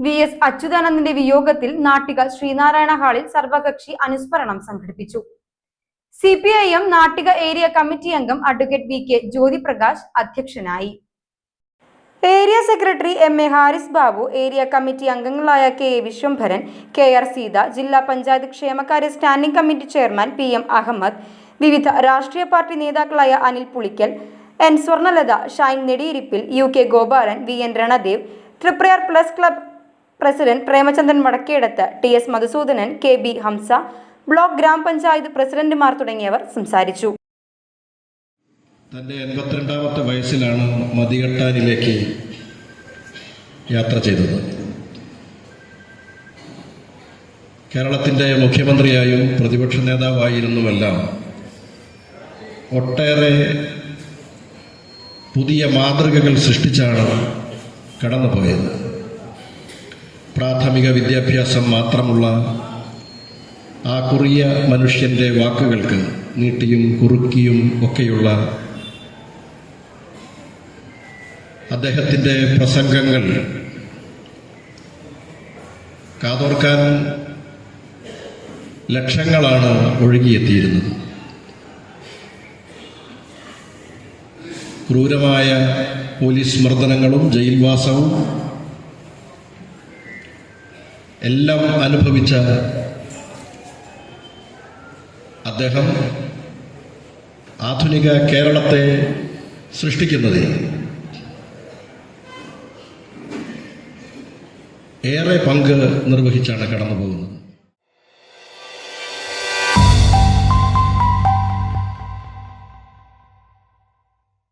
VS അച്യുതാനന്ദന്റെ വിയോഗത്തിൽ നാട്ടിക ശ്രീനാരായണ ഹാളിൽ സർവകക്ഷി അനുസ്മരണം സംഘടിപ്പിച്ചു. CPIM നാട്ടിക ഏരിയ കമ്മിറ്റി അംഗം അഡ്വക്കേറ്റ് VK ജ്യോതിപ്രകാശ് അധ്യക്ഷനായി. Area secretary MA Haris Babu, area committee അംഗങ്ങളായ KA വിശ്വംഭരൻ, KR സീത, ജില്ലാ പഞ്ചായത്ത് ക്ഷേമകാര്യ standing committee chairman PM Ahammed, വിവിധ രാഷ്ട്രീയ പാർട്ടി നേതാക്കളായ Anil Pulickal, N Swarnalatha, Shine Nediyirippil, UK Gopalan, VN Ranadev, Triprayar plus club president Premachandran Vadakkedath, TS Madhusoodanan, KB Hamsa, block ഗ്രാമപഞ്ചായത്ത് പ്രസിഡന്റുമാർ തുടങ്ങിയവർ സംസാരിച്ചു. തൻ്റെ 82ാമത്തെ വയസ്സിലാണ് മതികെട്ടാനിലേക്ക് യാത്ര ചെയ്തത്. കേരളത്തിൻ്റെ മുഖ്യമന്ത്രിയായും പ്രതിപക്ഷ നേതാവായിരുന്നുമെല്ലാം ഒട്ടേറെ പുതിയ മാതൃകകൾ സൃഷ്ടിച്ചാണ് കടന്നുപോയത്. പ്രാഥമിക വിദ്യാഭ്യാസം മാത്രമുള്ള ആ കുറിയ മനുഷ്യൻ്റെ വാക്കുകൾക്ക് നീട്ടിയും കുറുക്കിയും ഒക്കെയുള്ള അദ്ദേഹത്തിൻ്റെ പ്രസംഗങ്ങൾ കാതോർക്കാൻ ലക്ഷങ്ങളാണ് ഒഴുകിയെത്തിയിരുന്നത്. ക്രൂരമായ പോലീസ് മർദ്ദനങ്ങളും ജയിൽവാസവും എല്ലാം അനുഭവിച്ച അദ്ദേഹം ആധുനിക കേരളത്തെ സൃഷ്ടിക്കുന്നതിൽ ഏറെ പങ്ക് നിർവഹിച്ചാണ് കടന്നു പോകുന്നത്.